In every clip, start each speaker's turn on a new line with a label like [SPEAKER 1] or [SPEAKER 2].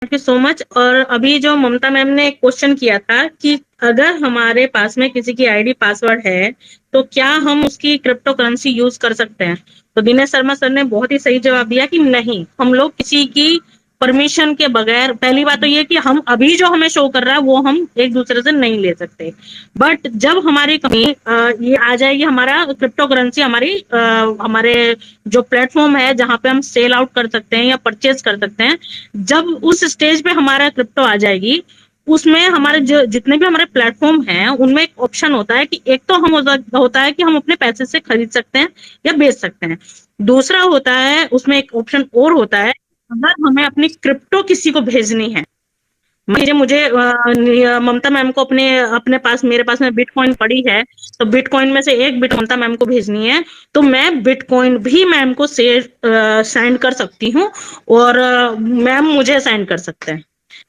[SPEAKER 1] Thank you so much. और अभी जो ममता मैम ने एक क्वेश्चन किया था कि अगर हमारे पास में किसी की आईडी पासवर्ड है तो क्या हम उसकी क्रिप्टो करेंसी यूज कर सकते हैं, तो दिनेश शर्मा सर ने बहुत ही सही जवाब दिया कि नहीं, हम लोग किसी की परमिशन के बगैर, पहली बात तो ये कि हम अभी जो हमें शो कर रहा है वो हम एक दूसरे से नहीं ले सकते, बट जब हमारी कंपनी ये आ जाएगी, हमारा क्रिप्टो करेंसी हमारे जो प्लेटफॉर्म है जहां पे हम सेल आउट कर सकते हैं या परचेज कर सकते हैं, जब उस स्टेज पे हमारा क्रिप्टो आ जाएगी, उसमें हमारे जो जितने भी हमारे प्लेटफॉर्म हैं उनमें एक ऑप्शन होता है कि एक तो हम होता है कि हम अपने पैसे से खरीद सकते हैं या बेच सकते हैं। दूसरा होता है, उसमें एक ऑप्शन और होता है, अगर हमें अपनी क्रिप्टो किसी को भेजनी है, मुझे ममता मैम को अपने अपने पास मेरे पास में बिटकॉइन पड़ी है, तो बिटकॉइन में से एक बिट ममता मैम को भेजनी है, तो मैं बिटकॉइन भी मैम को सेंड कर सकती हूँ और मैम मुझे सेंड कर सकते हैं।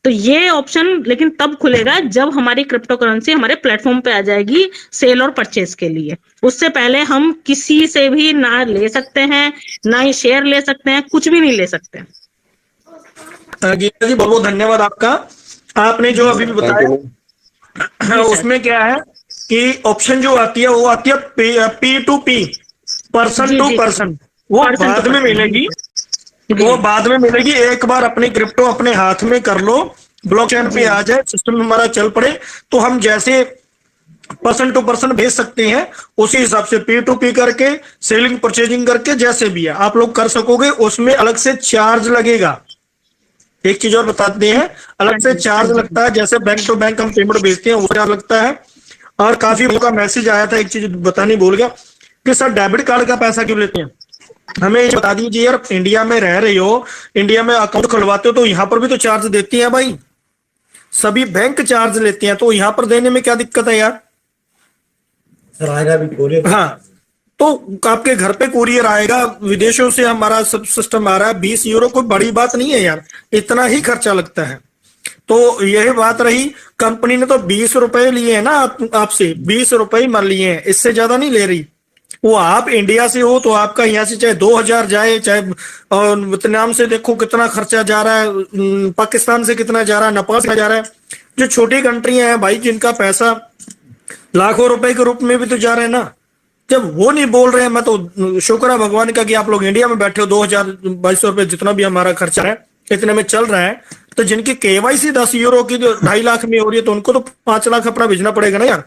[SPEAKER 1] तो ये ऑप्शन लेकिन तब खुलेगा जब हमारी क्रिप्टो करेंसी हमारे प्लेटफॉर्म पे आ जाएगी सेल और परचेज के लिए। उससे पहले हम किसी से भी ना ले सकते हैं, ना ही शेयर ले सकते हैं, कुछ भी नहीं ले सकते।
[SPEAKER 2] गीता जी बहुत बहुत धन्यवाद आपका। आपने जो अभी भी बताया उसमें क्या है कि ऑप्शन जो आती है वो आती है P to P, person to person, वो बाद में मिलेगी, वो बाद में मिलेगी। एक बार अपनी क्रिप्टो अपने हाथ में कर लो, ब्लॉकचेन पे आ जाए, सिस्टम हमारा चल पड़े, तो हम जैसे पर्सन टू पर्सन भेज सकते हैं उसी हिसाब से पी टू पी करके सेलिंग परचेजिंग करके जैसे भी है आप लोग कर सकोगे। उसमें अलग से चार्ज लगेगा। एक चीज और बताते हैं, अलग से चार्ज लगता है, जैसे बैंक टू बैंक हम पेमेंट भेजते हैं वो चार्ज लगता है। और काफी लोगों का मैसेज आया था, एक चीज बतानी भूल गया कि सर डेबिट कार्ड का पैसा क्यों लेते हैं। हमें ये बता दीजिए यार, इंडिया में रह रहे हो, इंडिया में अकाउंट खुलवाते हो तो यहाँ पर भी तो चार्ज देती है भाई, सभी बैंक चार्ज लेते हैं, तो यहाँ पर देने में क्या दिक्कत है यार।
[SPEAKER 3] सर आएगा भी कोरियर।
[SPEAKER 2] हाँ, तो आपके घर पे कुरियर आएगा, विदेशों से हमारा सब सिस्टम आ रहा है, 20 यूरो कोई बड़ी बात नहीं है यार, इतना ही खर्चा लगता है। तो यही बात रही, कंपनी ने तो 20 रुपए लिए हैं ना आपसे, 20 रुपए मान लिए हैं, इससे ज्यादा नहीं ले रही। वो आप इंडिया से हो तो आपका यहाँ से चाहे 2000 जाए, चाहे वियतनाम से देखो कितना खर्चा जा रहा है, पाकिस्तान से कितना जा रहा है, नेपाल से जा रहा है। जो छोटी कंट्रियां हैं भाई, जिनका पैसा लाखों रुपए के रूप में भी तो जा रहे हैं ना, जब वो नहीं बोल रहे हैं, मैं तो शुक्र है भगवान का कि आप लोग इंडिया में बैठे हो, 2000-2200 रुपए जितना भी हमारा खर्चा है इतने में चल रहा है। तो जिनकी केवाईसी 10 यूरो की 2.5 लाख में हो रही है, तो उनको तो 5 लाख अपना भेजना पड़ेगा ना यार।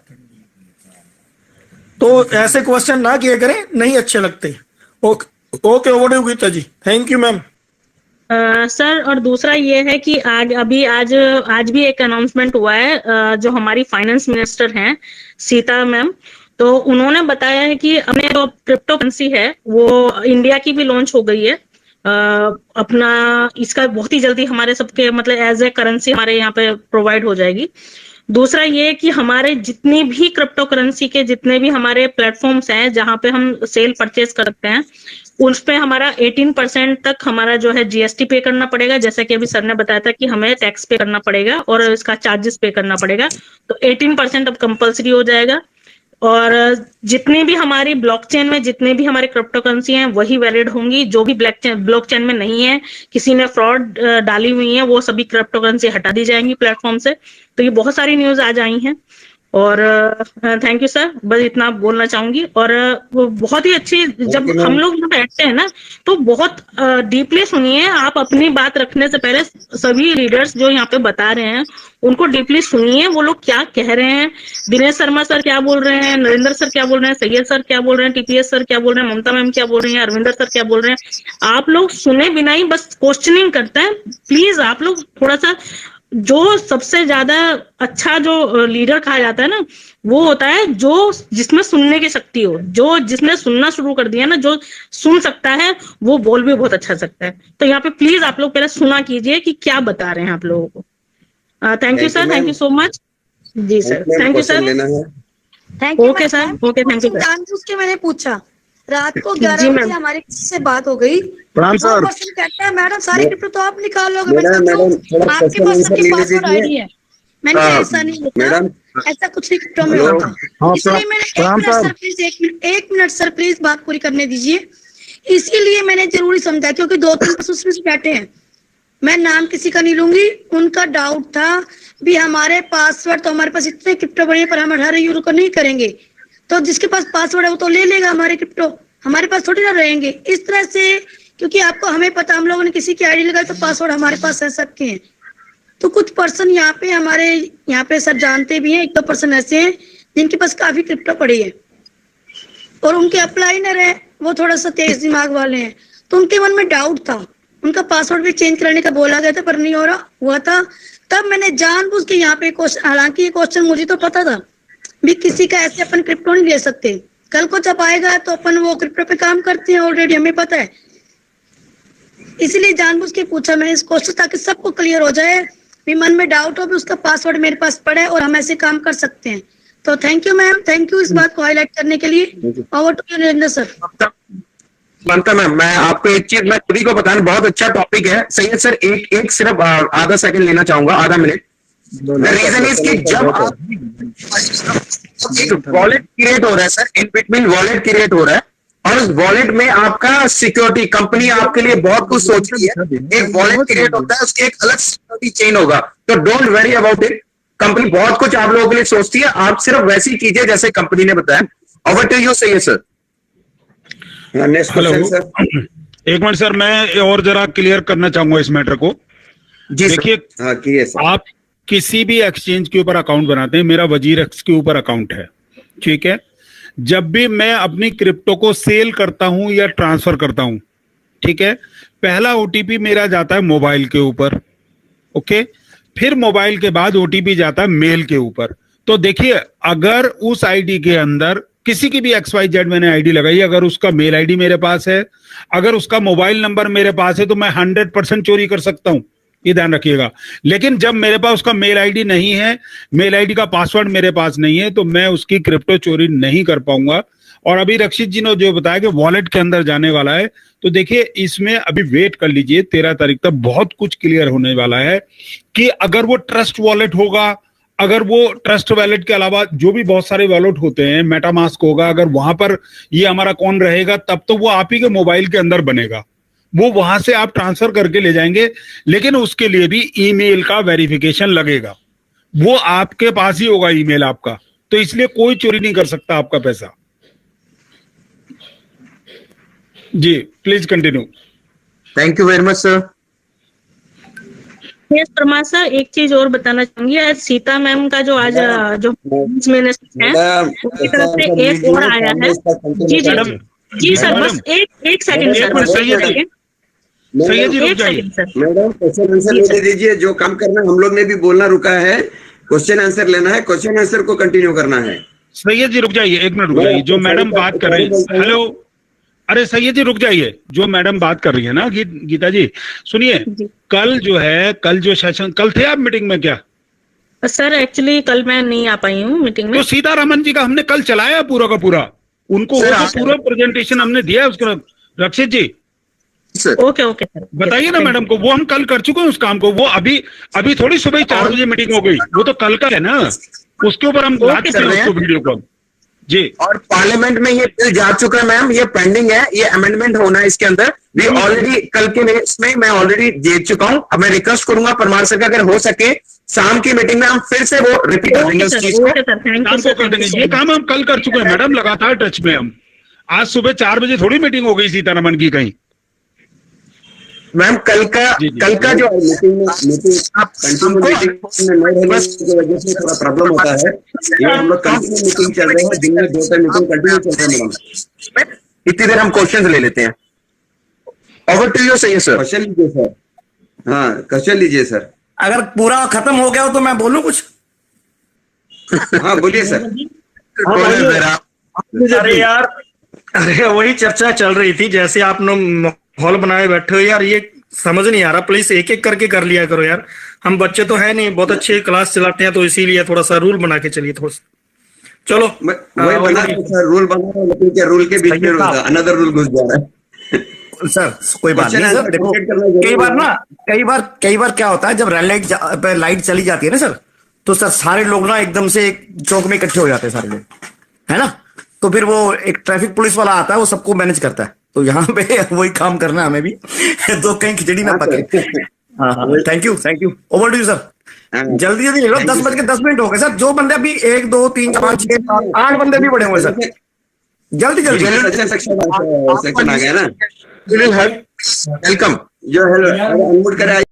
[SPEAKER 2] तो ऐसे क्वेश्चन ना किया करें, नहीं अच्छे लगते। Okay over to Geeta ji, thank you ma'am.
[SPEAKER 1] Sir और दूसरा ये है कि आज भी एक अनाउंसमेंट हुआ है, जो हमारी फाइनेंस मिनिस्टर हैं सीता मैम, तो उन्होंने बताया है कि अपने जो क्रिप्टो करेंसी है वो इंडिया की भी लॉन्च हो गई है। अपना इसका बहुत ही जल्दी हमारे सबके मतलब एज ए करेंसी हमारे यहाँ पे प्रोवाइड हो जाएगी। दूसरा ये कि हमारे जितनी भी क्रिप्टो करेंसी के जितने भी हमारे प्लेटफॉर्म्स हैं जहां पे हम सेल परचेज करते हैं, उस पे हमारा 18% तक हमारा जो है जीएसटी पे करना पड़ेगा। जैसे कि अभी सर ने बताया था कि हमें टैक्स पे करना पड़ेगा और इसका चार्जेस पे करना पड़ेगा, तो 18% अब कंपलसरी हो जाएगा। और जितनी भी हमारी ब्लॉकचेन में जितने भी हमारे क्रिप्टो करेंसी हैं वही वैलिड होंगी। जो भी ब्लॉकचेन में नहीं है, किसी ने फ्रॉड डाली हुई है, वो सभी क्रिप्टो करेंसी हटा दी जाएंगी प्लेटफॉर्म से। तो ये बहुत सारी न्यूज आज आई हैं और थैंक यू सर, बस इतना बोलना चाहूंगी। और वो बहुत ही अच्छी, जब हम लोग बैठते हैं ना तो बहुत डीपली सुनिए आप, अपनी बात रखने से पहले सभी लीडर्स जो यहाँ पे बता रहे हैं उनको डीपली सुनिए, वो लोग क्या कह रहे हैं, दिनेश शर्मा सर क्या बोल रहे हैं, नरेंद्र सर क्या बोल रहे हैं, सैयद सर क्या बोल रहे हैं, टीपीएस सर क्या बोल रहे हैं, ममता मैम क्या बोल रही हैं, अरविंदर सर क्या बोल रहे हैं। आप लोग सुने बिना ही बस क्वेश्चनिंग करते हैं। प्लीज आप लोग थोड़ा सा, जो सबसे ज्यादा अच्छा जो लीडर कहा जाता है ना, वो होता है जो जिसमें सुनने की शक्ति हो, जो जिसने सुनना शुरू कर दिया ना, जो सुन सकता है वो बोल भी बहुत अच्छा सकता है। तो यहाँ पे प्लीज आप लोग पहले सुना कीजिए कि क्या बता रहे हैं आप लोगों को। Thank you sir, thank you so much. जी sir, thank you sir. Okay sir, okay, thank you sir.
[SPEAKER 4] उसके मैंने पूछा रात को 11 बजे हमारी किसी से बात हो गई, कहता है मैडम सारी क्रिप्टो तो आप निकाल लोगे, आपके पास सबकी पासवर्ड आईडी है। मैंने ऐसा नहीं होता, ऐसा कुछ नहीं क्रिप्टो में होता। इसलिए मैंने एक मिनट सर प्लीज बात पूरी करने दीजिए। इसीलिए मैंने जरूरी समझा, क्योंकि 2-3 बैठे हैं, मैं नाम किसी का नहीं लूंगी, उनका डाउट था भी हमारे पासवर्ड तो हमारे पास इतने क्रिप्टो बढ़िया पर हम 18 यूरो का नहीं करेंगे, तो जिसके पास पासवर्ड है वो तो ले लेगा हमारे क्रिप्टो, हमारे पास थोड़ी ना रहेंगे इस तरह से। क्योंकि आपको हमें पता, हम लोगों ने किसी की आईडी लगाई तो पासवर्ड हमारे पास है सबके हैं। तो कुछ पर्सन यहाँ पे हमारे यहाँ पे सर जानते भी हैं, 1-2 पर्सन ऐसे हैं जिनके पास काफी क्रिप्टो पड़ी है और उनके अप्लाइनर है, वो थोड़ा सा तेज दिमाग वाले हैं, तो उनके मन में डाउट था, उनका पासवर्ड भी चेंज करने का बोला गया था पर नहीं हो रहा हुआ था। तब मैंने जानबूझ के यहाँ पे क्वेश्चन, हालांकि ये क्वेश्चन मुझे तो पता था भी किसी का ऐसे अपन क्रिप्टो नहीं ले सकते, कल को जब आएगा तो अपन वो क्रिप्टो पे काम करते हैं ऑलरेडी, हमें पता है, इसीलिए जानबूझ के पूछा मैंने इस क्वेश्चन ताकि सबको क्लियर हो जाए, भी मन में डाउट हो भी उसका पासवर्ड मेरे पास पड़ा है और हम ऐसे काम कर सकते हैं। तो thank you ma'am, thank you इस बात को हाईलाइट करने के लिए। Over to you Narendra sir.
[SPEAKER 5] Mamata ma'am, मैं आपको एक चीज मैं खुद ही को बताना, बहुत अच्छा टॉपिक है। सैयद सर एक सिर्फ आधा सेकंड लेना चाहूंगा, आधा मिनट। रीजन इज कि जब आप वॉलेट क्रिएट हो रहा है sir, in between wallet create हो रहा है और उस वॉलेट में आपका सिक्योरिटी कंपनी आपके लिए बहुत कुछ सोच रही है। एक वॉलेट क्रिएट होता है, उसकी एक अलग सिक्योरिटी चेन होगा, तो don't worry about it. Company बहुत कुछ आप लोगों के लिए सोचती है, आप सिर्फ वैसी कीजिए जैसे कंपनी ने बताया। Over to you Syed sir. Next question sir.
[SPEAKER 6] एक मिनट सर, मैं और जरा क्लियर करना चाहूंगा इस मैटर को।
[SPEAKER 5] जी
[SPEAKER 6] देखिए, आप किसी भी एक्सचेंज के ऊपर अकाउंट बनाते हैं, मेरा वजीर एक्स के ऊपर अकाउंट है, ठीक है। जब भी मैं अपनी क्रिप्टो को सेल करता हूं या ट्रांसफर करता हूं, ठीक है, पहला ओटीपी मेरा जाता है मोबाइल के ऊपर, ओके, फिर मोबाइल के बाद ओटीपी जाता है मेल के ऊपर। तो देखिए, अगर उस आईडी के अंदर किसी की भी XYZ मैंने आईडी लगाई, अगर उसका मेल आईडी मेरे पास है, अगर उसका मोबाइल नंबर मेरे पास है, तो मैं 100% चोरी कर सकता हूं, ये ध्यान रखिएगा। लेकिन जब मेरे पास उसका मेल आईडी नहीं है, मेल आईडी का पासवर्ड मेरे पास नहीं है, तो मैं उसकी क्रिप्टो चोरी नहीं कर पाऊंगा। और अभी रक्षित जी ने जो बताया कि वॉलेट के अंदर जाने वाला है, तो देखिए इसमें अभी वेट कर लीजिए, 13 तारीख तक बहुत कुछ क्लियर होने वाला है कि अगर वो ट्रस्ट वॉलेट होगा, अगर वो ट्रस्ट वॉलेट के अलावा जो भी बहुत सारे वॉलेट होते हैं, मेटामास्क होगा, अगर वहां पर ये हमारा कौन रहेगा, तब तो वो आप ही के मोबाइल के अंदर बनेगा, वो वहां से आप ट्रांसफर करके ले जाएंगे। लेकिन उसके लिए भी ईमेल का वेरिफिकेशन लगेगा, वो आपके पास ही होगा ईमेल आपका, तो इसलिए कोई चोरी नहीं कर सकता आपका पैसा। जी please continue.
[SPEAKER 5] Thank you very much sir.
[SPEAKER 1] Yes Parmar sir, एक चीज और बताना चाहूंगी, आज सीता मैम का जो आज जो मिनिस्टर है उनकी तरफ से एक और आया है। जी जी जी सर, बस एक सेकंड सर,
[SPEAKER 6] सैयद जी रुक जाइए।
[SPEAKER 5] मैडम क्वेश्चन आंसर ले दीजिए, जो काम करना हम लोग ने भी बोलना रुका है, क्वेश्चन आंसर लेना है, क्वेश्चन आंसर को कंटिन्यू करना है।
[SPEAKER 6] सैयद जी रुक जाइए, एक मिनट रुक जाइए, जो मैडम बात कर रही है। हेलो, अरे सैयद जी रुक जाइए, जो मैडम बात कर रही है ना, गीता जी सुनिए, कल जो है, कल जो सेशन, कल थे आप मीटिंग में क्या?
[SPEAKER 1] सर एक्चुअली कल मैं नहीं आ पाई हूँ मीटिंग में।
[SPEAKER 6] तो सीतारमन जी का हमने कल चलाया पूरा का पूरा, उनको पूरा प्रेजेंटेशन हमने दिया है उसका। रक्षित जी
[SPEAKER 1] ओके ओके सर,
[SPEAKER 6] बताइए ना मैडम को, वो हम कल कर चुके हैं उस काम को, वो अभी थोड़ी सुबह 4 बजे मीटिंग हो गई, वो तो कल का है ना, उसके ऊपर हम बात कर रहे हैं वीडियो कॉल जी।
[SPEAKER 5] और पार्लियामेंट में ये बिल जा चुका है मैम, ये पेंडिंग है, ये अमेंडमेंट होना है इसके अंदर भी ऑलरेडी। कल के इसमें मैं ऑलरेडी देख चुका हूं। अब मैं रिक्वेस्ट करूंगा परमार सर का, अगर हो सके शाम की मीटिंग में हम फिर से वो रिपीट करेंगे उस चीज को।
[SPEAKER 6] ये काम हम कल कर चुके हैं मैडम, लगातार टच में हम। आज सुबह 4 बजे थोड़ी मीटिंग हो गई सीतारमन की कहीं।
[SPEAKER 5] मैम कल का जो मीटिंग में कंटिन्यू मीटिंग में नहीं रहने की वजह से थोड़ा प्रॉब्लम होता है। ये हम लोग कंटिन्यू मीटिंग चल रहे हैं, दिन में 2 टाइम मीटिंग कंटिन्यू चल रहे हैं मैडम। इतनी देर हम क्वेश्चन ले लेते हैं। ओवर टू यू सही सर। क्वेश्चन लीजिए सर। हाँ क्वेश्चन लीजिए सर।
[SPEAKER 3] अगर पूरा खत्म हो गया हो तो मैं बोलूं कुछ?
[SPEAKER 5] हाँ बोलिए सर।
[SPEAKER 2] अरे यार, अरे वही चर्चा चल रही थी, जैसे आपने हॉल बनाए बैठे हो यार, ये समझ नहीं आ रहा। प्लीज एक एक करके कर लिया करो यार, हम बच्चे तो है नहीं, बहुत अच्छे क्लास चलाते हैं, तो इसीलिए थोड़ा सा रूल बना के चलिए थोड़ा सा। चलो
[SPEAKER 5] वही बना सर, रूल बना रहे हैं, लेकिन क्या रूल के बीच में अनदर रूल घुस जा रहा है
[SPEAKER 3] सर। कोई बात नहीं सर, देखो कई बार क्या होता है, जब रेड लाइट चली जाती है ना सर, तो सर सारे लोग ना एकदम से एक चौक में इकट्ठे हो जाते हैं सारे लोग, है ना। तो फिर वो एक ट्रैफिक पुलिस वाला आता है, वो सबको मैनेज करता है। तो यहाँ पे वही काम करना है हमें भी, तो कहीं खिचड़ी ना पके। Thank you over to you sir. जल्दी जल्दी ले लो, 10:10 हो गए सर। जो बंदे अभी 1 2 3 4 6 7 8 बंदे भी बड़े हुए सर, जल्दी जल्दी
[SPEAKER 5] सेक्शन आ गया ना। वेलकम जो अनम्यूट करे